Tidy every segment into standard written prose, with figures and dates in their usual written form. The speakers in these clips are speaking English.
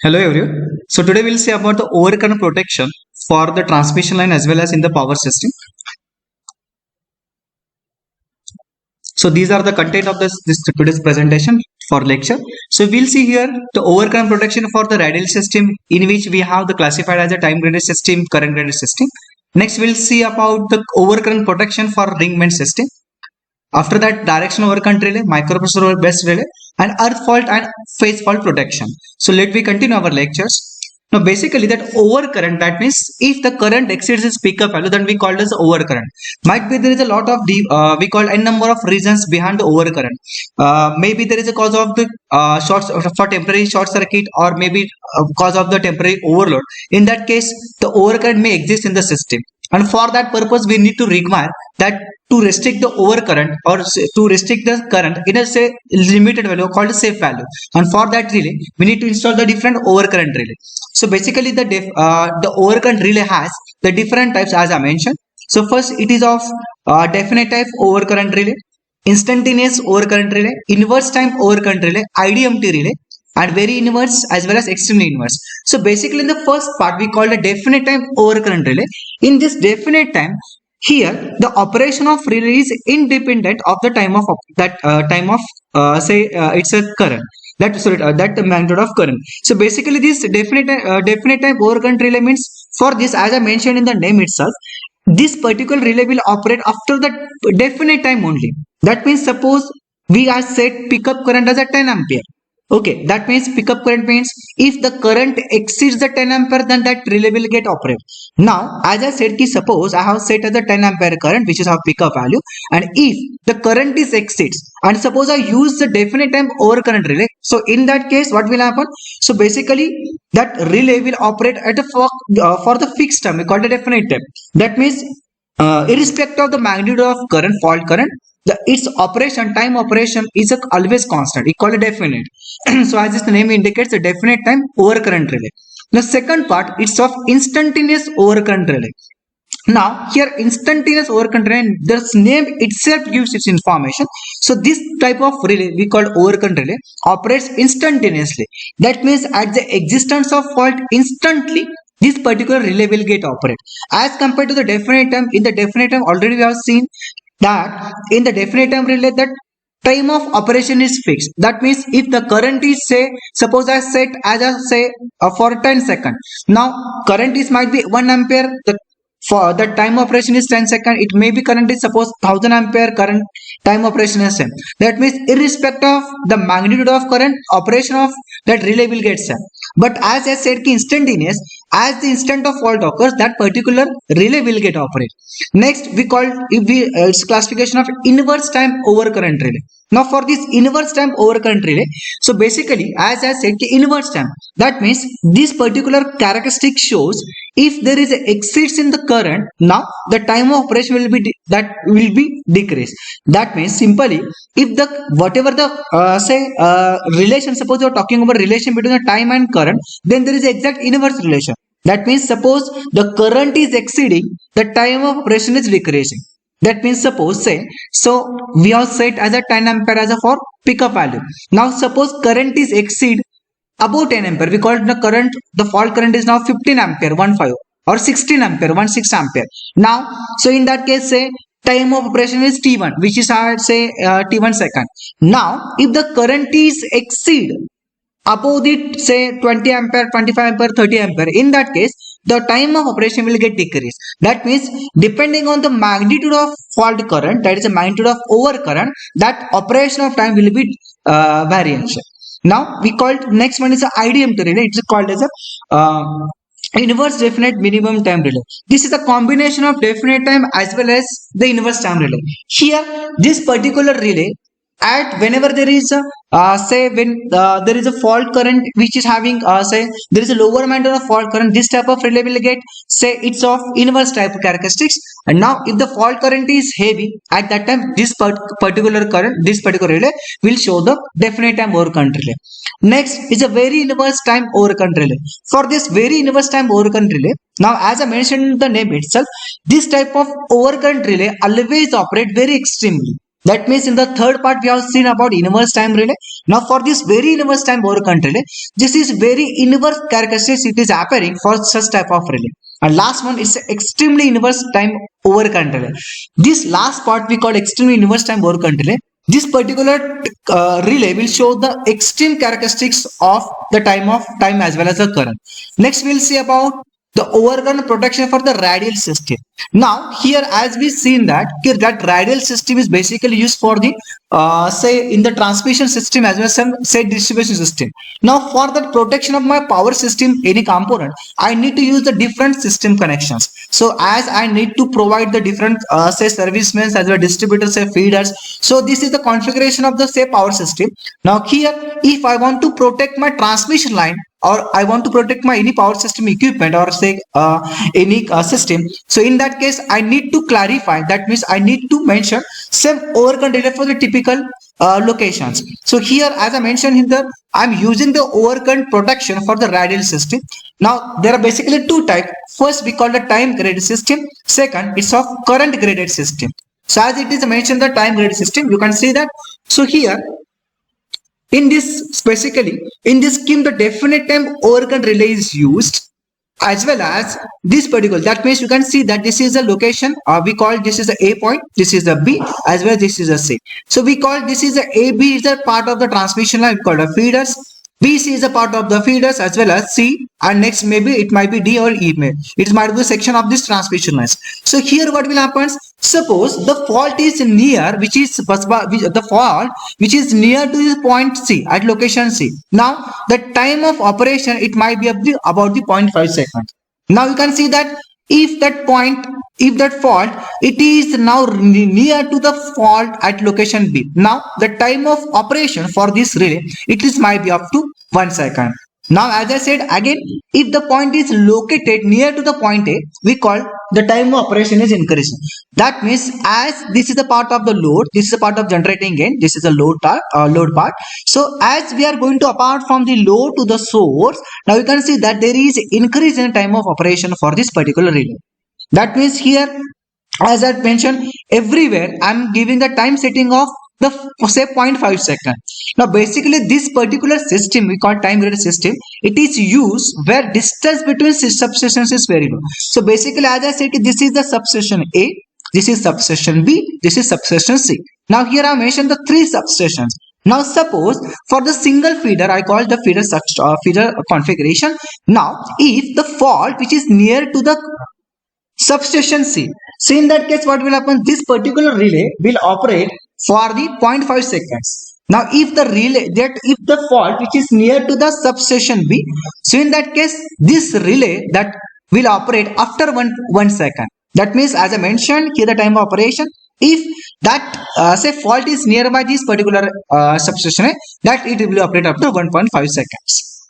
Hello everyone. So today we'll see about the overcurrent protection for the transmission line as well as in the power system. So these are the content of this today's presentation for lecture. So we'll see here the overcurrent protection for the radial system, in which we have the classified as a time graded system, current graded system. Next we'll see about the overcurrent protection for ring main system. After that, directional overcurrent relay, microprocessor based relay, and earth fault and phase fault protection. So let me continue our lectures. Now basically that overcurrent, that means if the current exceeds its peak value, then we call it as overcurrent. Might be there is a lot of we call n number of reasons behind the overcurrent. Maybe there is a cause of the for temporary short circuit, or maybe cause of the temporary overload. In that case, the overcurrent may exist in the system, and for that purpose we need to require that to restrict the overcurrent, or to restrict the current in a say limited value called a safe value, and for that relay we need to install the different overcurrent relay. So basically the overcurrent relay has the different types as I mentioned. So first it is of definite type overcurrent relay, instantaneous overcurrent relay, inverse time overcurrent relay, IDMT relay, and very inverse as well as extremely inverse. So basically in the first part we call a definite time overcurrent relay. In this definite time, here the operation of relay is independent of the time of it's a current that magnitude of current. So basically this definite time overcurrent relay means, for this, as I mentioned in the name itself, this particular relay will operate after the definite time only. That means suppose we are set pickup current as a 10 ampere. Okay, that means pickup current means if the current exceeds the 10 ampere, then that relay will get operated. Now, as I said, suppose I have set as a 10 ampere current, which is our pickup value, and if the current is exceeds, and suppose I use the definite time overcurrent relay, so in that case, what will happen? So basically, that relay will operate at a for the fixed time. We call it a definite time. That means, irrespective of the magnitude of current, fault current, its time operation is always constant. We call it definite. So as its name indicates, a definite time overcurrent relay. The second part, it's of instantaneous overcurrent relay. Now here instantaneous overcurrent relay, this name itself gives its information. So this type of relay we call overcurrent relay operates instantaneously. That means at the existence of fault, instantly this particular relay will get operated. As compared to the definite time, in the definite time already we have seen that in the definite time relay that time of operation is fixed. That means if the current is, say, suppose I set as I say for 10 seconds. Now current is might be 1 ampere. For the time operation is 10 seconds. It may be current is suppose 1000 ampere, current time operation is same. That means irrespective of the magnitude of current, operation of that relay will get same. But as I said, instantaneous, as the instant of fault occurs, that particular relay will get operated. Next we call its classification of inverse time overcurrent relay. Now for this inverse time overcurrent relay, so basically as I said, inverse time, that means this particular characteristic shows if there is a exceeds in the current, now the time of operation will be decreased. That means simply if the whatever the relation, suppose you are talking about relation between the time and current, then there is exact inverse relation. That means suppose the current is exceeding, the time of operation is decreasing. That means suppose say, so we have set as a 10 ampere as a for pickup value. Now suppose current is exceed above 10 ampere, we call it the fault current is now 15 ampere 15, or 16 ampere 16 ampere. Now so in that case, say time of operation is t1, which is I say t1 second. Now if the current is exceed above it, say 20 ampere, 25 ampere, 30 ampere, in that case the time of operation will get decreased. That means depending on the magnitude of fault current, that is the magnitude of overcurrent, that operation of time will be variation. Now we called next one is a IDMT relay. It's called as a inverse definite minimum time relay. This is a combination of definite time as well as the inverse time relay. Here this particular relay, at whenever there is a there is a fault current which is having say there is a lower magnitude of fault current, this type of relay will get, say, it's of inverse type of characteristics. And now if the fault current is heavy, at that time this particular relay will show the definite time overcurrent relay. Next is a very inverse time overcurrent relay. For this very inverse time overcurrent relay, now as I mentioned in the name itself, this type of overcurrent relay always operate very extremely. That means in the third part we have seen about inverse time relay. Now for this very inverse time overcurrent relay, this is very inverse characteristics it is appearing for such type of relay. And last one is extremely inverse time overcurrent relay. This last part we call extremely inverse time overcurrent relay. This particular relay will show the extreme characteristics of the time as well as the current. Next we'll see about the overcurrent protection for the radial system. Now here as we seen that here that radial system is basically used for the say in the transmission system as well as some say distribution system. Now for the protection of my power system any component, I need to use the different system connections. So as I need to provide the different say servicemen as well as distributors, say feeders. So this is the configuration of the say power system. Now here if I want to protect my transmission line or I want to protect my any power system equipment or say any system, so in that case I need to clarify, that means I need to mention some overcurrent relay for the typical locations. So here as I mentioned here, I'm using the overcurrent protection for the radial system. Now there are basically two types. First we call the time graded system, second it's of current graded system. So as it is mentioned the time graded system, you can see that. So here in this basically in this scheme the definite time overcurrent relay is used as well as this particular, that means you can see that this is a location we call this is a A point, this is a B as well as this is a C. So we call this is a AB is a part of the transmission line called a feeders, BC is a part of the feeders as well as C, and next maybe it might be D or E, it might be the section of this transmission lines. So here what will happen, suppose the fault is near which is the fault which is near to the point C at location C. Now the time of operation it might be about the 0.5 seconds. Now you can see that if that fault it is now near to the fault at location B, now the time of operation for this relay it is might be up to 1 second. Now as I said again, if the point is located near to the point A, we call the time of operation is increasing. That means as this is a part of the load, this is a part of generating gain, this is a load part. So as we are going to apart from the load to the source, now you can see that there is increase in time of operation for this particular relay. That means here as I mentioned everywhere I'm giving the time setting of the say 0.5 second. Now basically this particular system we call time graded system, it is used where distance between substations is very low. So basically as I said this is the substation A, this is substation B, this is substation C. Now here I mentioned the three substations. Now suppose for the single feeder I call the feeder configuration. Now if the fault which is near to the substation C, so in that case what will happen, this particular relay will operate for the 0.5 seconds. Now if the fault which is near to the substation B, so in that case this relay that will operate after 1 second. That means as I mentioned here the time of operation, if that say fault is nearby this particular substation, that it will operate after 1.5 seconds.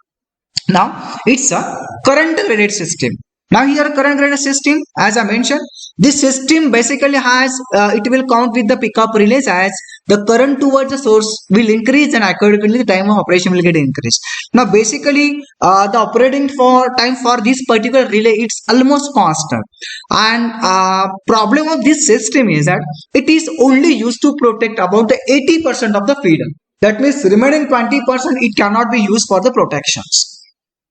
Now it's a current graded system. Now here current graded system, as I mentioned, this system basically has it will count with the pickup relays as the current towards the source will increase and accordingly the time of operation will get increased. Now basically the operating time for this particular relay it's almost constant, and problem of this system is that it is only used to protect about the 80% of the feeder. That means remaining 20% it cannot be used for the protections.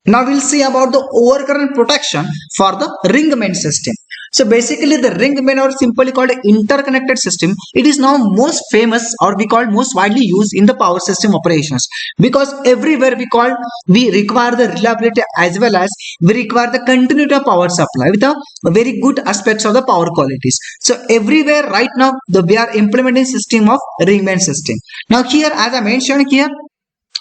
Now we'll see about the overcurrent protection for the ring main system. So basically the ring main or simply called interconnected system, it is now most famous or we call most widely used in the power system operations, because everywhere we require the reliability as well as we require the continuity of power supply with a very good aspects of the power qualities. So everywhere right now we are implementing system of ring main system. Now here as I mentioned here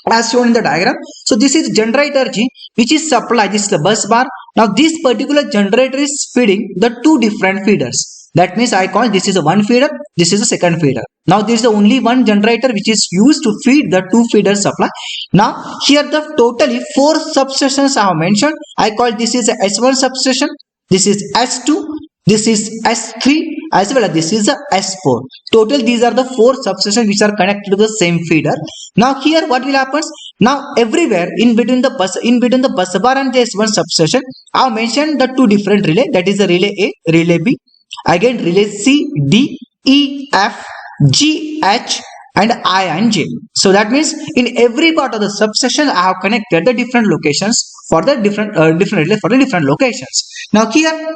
as shown in the diagram, so this is generator G which is supplied, this is the bus bar. Now this particular generator is feeding the two different feeders. That means I call this is a one feeder, this is a second feeder. Now there is the only one generator which is used to feed the two feeder supply. Now here the totally 4 substations I have mentioned. I call this is a S1 substation, this is S2, this is S3 as well as this is a S4. Total these are the 4 substations which are connected to the same feeder. Now here what will happen? Now everywhere in between the bus bar and the S1 substation, I have mentioned the two different relay, that is the relay A, relay B, again relay C, D, E, F G, H, and I and J. So that means in every part of the substation, I have connected the different locations for the different relay for the different locations. Now here,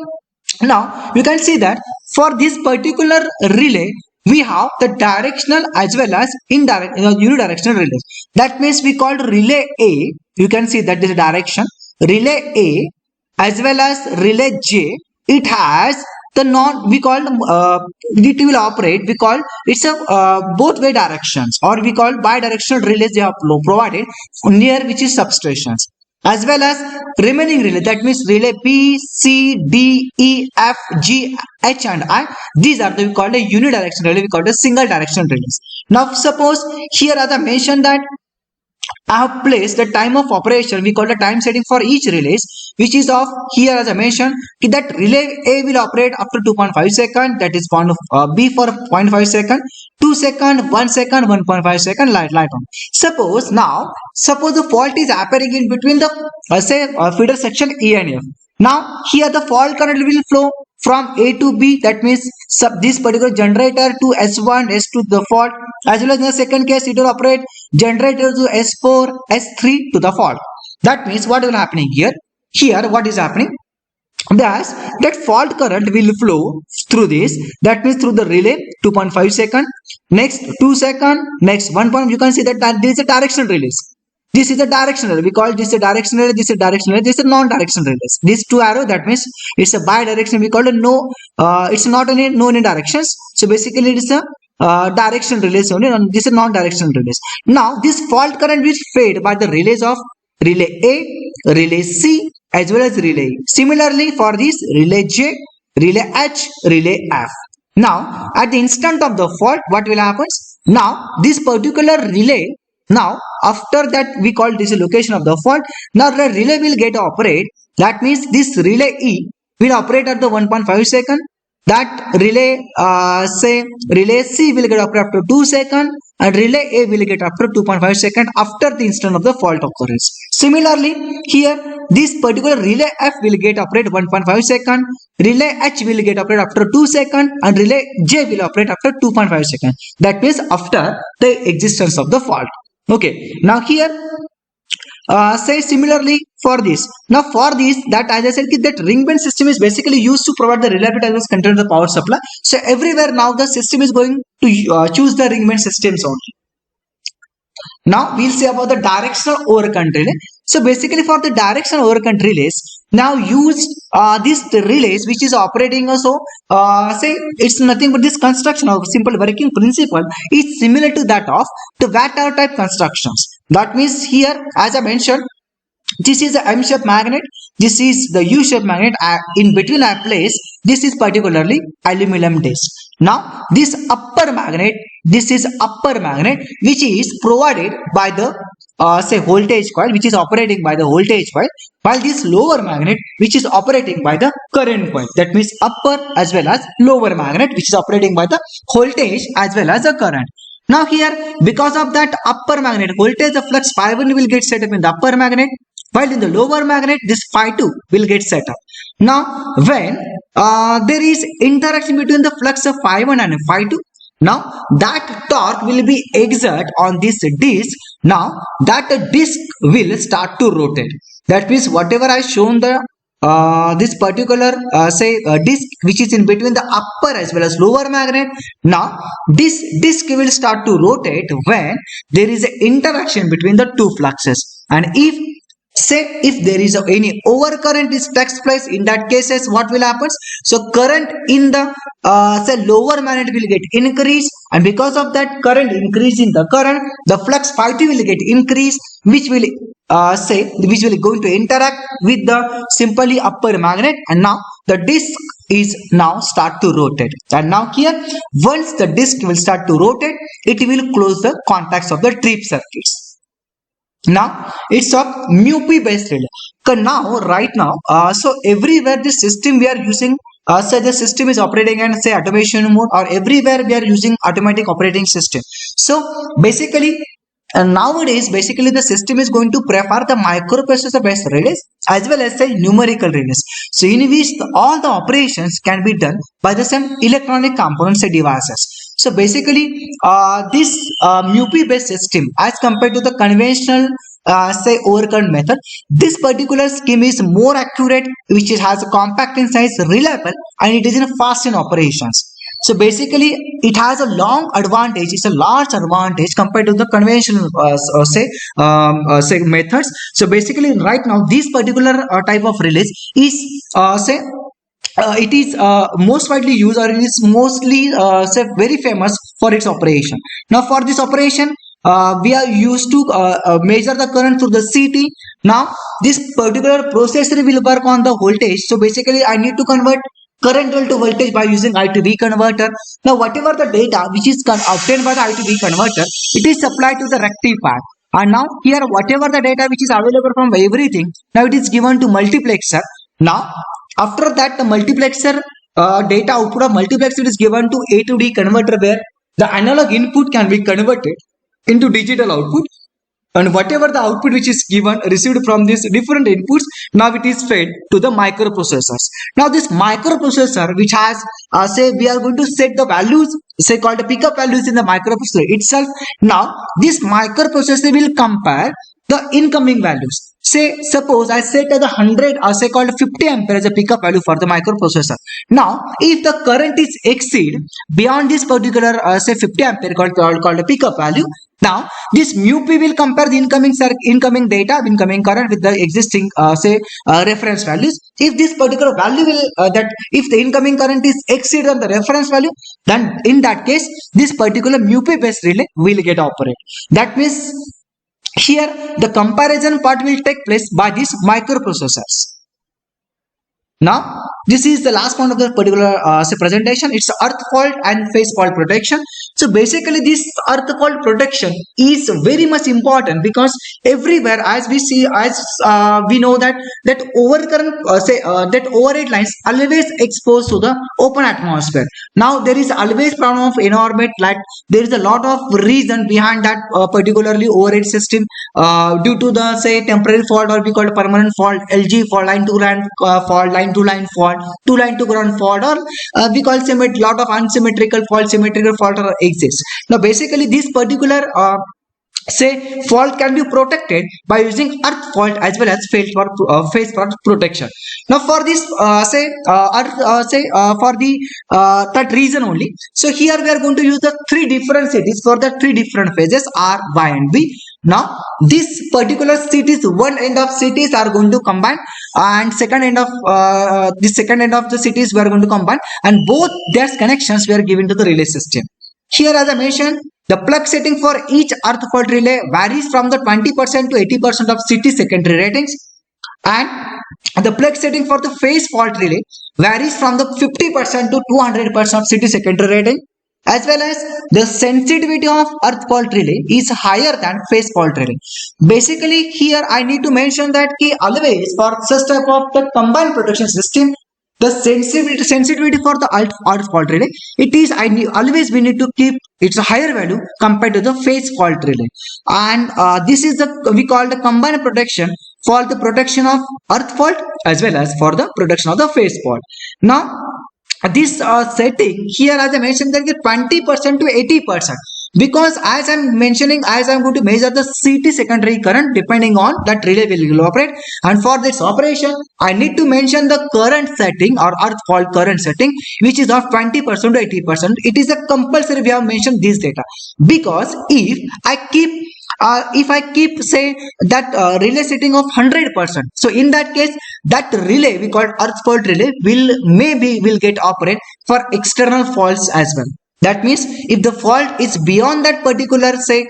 now you can see that for this particular relay, we have the directional as well as indirect unidirectional relays. That means we called relay A. You can see that this is direction. Relay A as well as relay J. It has the non we call it will operate, we call it's a both way directions, or we call bidirectional relays they have provided near which is substations, as well as remaining relay, that means relay B, C, D, E, F, G, H and I. These are the we call a unidirectional relay, we call a single directional relays. Now suppose here as I mentioned that I have placed the time of operation, we call the time setting for each relays, which is of here as I mentioned that relay A will operate after 2.5 second, that is B for 0.5 second, 2 second, 1 second, 1.5 second, light on. Suppose the fault is appearing in between the feeder section E and F. Now here the fault current will flow from A to B, that means this particular generator to S1, S2 the fault, as well as in the second case it will operate generator to S4, S3 to the fault. That means what will happening here? Here what is happening? That fault current will flow through this, that means through the relay 2.5 second, next 2 second, next 1 point. You can see that this is a directional release. This is a directional. We call this a directional relay. This is a directional relay. This is a non-directional relays. These two arrow, that means it's a bi-direction. We call it no. It's not any no any directions. So basically, it is a directional relays only. And this is non-directional relays. Now this fault current is fed by the relays of relay A, relay C, as well as relay E. Similarly, for this relay J, relay H, relay F. Now at the instant of the fault, what will happen? Now this particular relay. Now after that we call this a location of the fault. Now the relay will get operate. That means this relay E will operate at the 1.5 second. That relay say relay C will get operate after 2 second, and relay A will get after 2.5 second after the instant of the fault occurrence. Similarly here this particular relay F will get operate 1.5 second, relay H will get operate after 2 second, and relay J will operate after 2.5 second. That means after the existence of the fault. Okay, now here say similarly for this. Now for this, that as I said that ring bend system is basically used to provide the reliability as well as control the power supply. So everywhere now the system is going to choose the ring bend systems only. Now we'll see about the directional overcurrent relay. So basically for the directional overcurrent relays, now use this relays which is operating also say it's nothing but this construction of simple working principle is similar to that of the watt hour type constructions. That means here as I mentioned, this is the M-shaped magnet, this is the U-shaped magnet. In between I place this is particularly aluminum disc. Now this upper magnet, this is upper magnet which is provided by the say voltage coil, which is operating by the voltage coil, while this lower magnet which is operating by the current coil. That means upper as well as lower magnet which is operating by the voltage as well as the current. Now here because of that upper magnet voltage, the flux phi1 will get set up in the upper magnet, while in the lower magnet this phi2 will get set up. Now when there is interaction between the flux of phi1 and phi2, now that torque will be exert on this disc. Now that disc will start to rotate. That means whatever I shown the this particular disc which is in between the upper as well as lower magnet. Now this disc will start to rotate when there is an interaction between the two fluxes, and if there is any overcurrent is takes place, in that cases what will happen? So current in the say lower magnet will get increased, and because of that current increase in the current, the flux phi2 will get increased, which will going to interact with the simply upper magnet, and now the disc is now start to rotate. And now here once the disc will start to rotate, it will close the contacts of the trip circuits. Now it's of mu-p based relay. Now right now so everywhere this system we are using say the system is operating and say automation mode, or everywhere we are using automatic operating system. So basically nowadays basically the system is going to prefer the microprocessor based relays as well as say numerical relays, so in which all the operations can be done by the same electronic components and devices. So basically, this MUPI based system, as compared to the conventional say overcurrent method, this particular scheme is more accurate, which has a compact in size, reliable, and it is in fast in operations. So basically, it has a long advantage. It's a large advantage compared to the conventional say methods. So basically, right now, this particular type of release is say it is most widely used, or it is mostly say very famous for its operation. Now for this operation, we are used to measure the current through the CT. Now this particular processor will work on the voltage. So basically I need to convert current to voltage by using ITV converter. Now whatever the data which is obtained by the ITV converter, it is supplied to the rectifier. And now here whatever the data which is available from everything, now it is given to multiplexer. Now after that, the multiplexer data output of multiplexer is given to A to D converter, where the analog input can be converted into digital output, and whatever the output which is given received from these different inputs, now it is fed to the microprocessors. Now this microprocessor, which has say we are going to set the values, say called the pickup values in the microprocessor itself. Now this microprocessor will compare the incoming values. Say suppose I set as 100, or say called 50 ampere as a pickup value for the microprocessor. Now if the current is exceed beyond this particular say 50 ampere called a pickup value, now this MUPI will compare the incoming data, incoming current with the existing reference values. If this particular value will that if the incoming current is exceed on the reference value, then in that case this particular MUPI based relay will get operate. That means here the comparison part will take place by these microprocessors. Now this is the last point of the particular say presentation. It's earth fault and phase fault protection. So basically this earth fault protection is very much important, because everywhere as we see, as we know that overcurrent that overhead lines always exposed to the open atmosphere. Now there is always problem of environment, like there is a lot of reason behind that particularly overhead system due to the say temporary fault, or we call it permanent fault, LG fault, line to line fault, line to line fault, two line to ground fault, or we call lot of unsymmetrical fault, symmetrical fault exists. Now basically this particular say fault can be protected by using earth fault as well as phase fault protection. Now for this for the that reason only, so here we are going to use the three different cities for the three different phases R, Y and B. Now this particular cities, one end of cities are going to combine, and second end of the cities we are going to combine, and both their connections we are given to the relay system. Here as I mentioned, the plug setting for each earth fault relay varies from the 20% to 80% of city secondary ratings, and the plug setting for the phase fault relay varies from the 50% to 200% of city secondary rating, as well as the sensitivity of earth fault relay is higher than phase fault relay. Basically here I need to mention that always for such type of the combined protection system, the sensitivity for the earth fault relay, it is always we need to keep its a higher value compared to the phase fault relay. And this is the we call the combined protection for the protection of earth fault as well as for the protection of the phase fault. Now this setting here, as I mentioned, that 20% to 80%, because as I'm going to measure the CT secondary current depending on that relay will operate, and for this operation I need to mention the current setting or earth fault current setting, which is of 20% to 80%. It is a compulsory we have mentioned this data, because if I keep say that relay setting of 100%, so in that case that relay we call earth fault relay will get operate for external faults as well. That means if the fault is beyond that particular say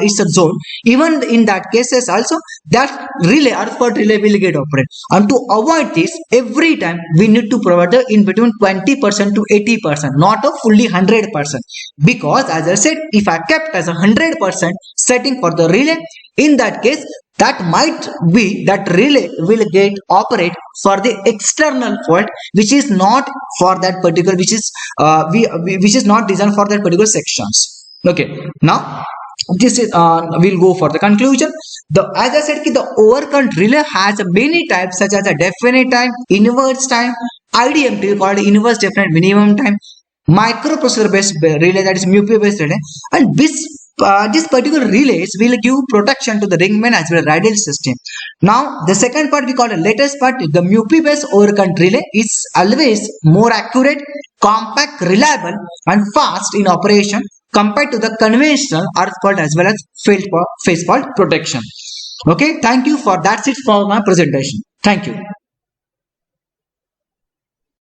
is a zone, even in that cases also that relay earth fault relay will get operate. And to avoid this, every time we need to provide the in between 20% to 80%, not a fully 100%, because as I said, if I kept as a 100% setting for the relay, in that case that might be that relay will get operate for the external fault, which is not for that particular, which is which is not designed for that particular sections. Okay, now this is we'll go for the conclusion. As I said, the overcurrent relay has many types, such as a definite time, inverse time, IDMT called inverse definite minimum time, microprocessor based relay, that is MUPI based relay, and this particular relays will give protection to the ringman as well as radial system. Now the second part we call the latest part, the MUPI based overcurrent relay is always more accurate, compact, reliable and fast in operation compared to the conventional earth fault as well as phase fault protection. Okay, thank you for that's it for my presentation. Thank you.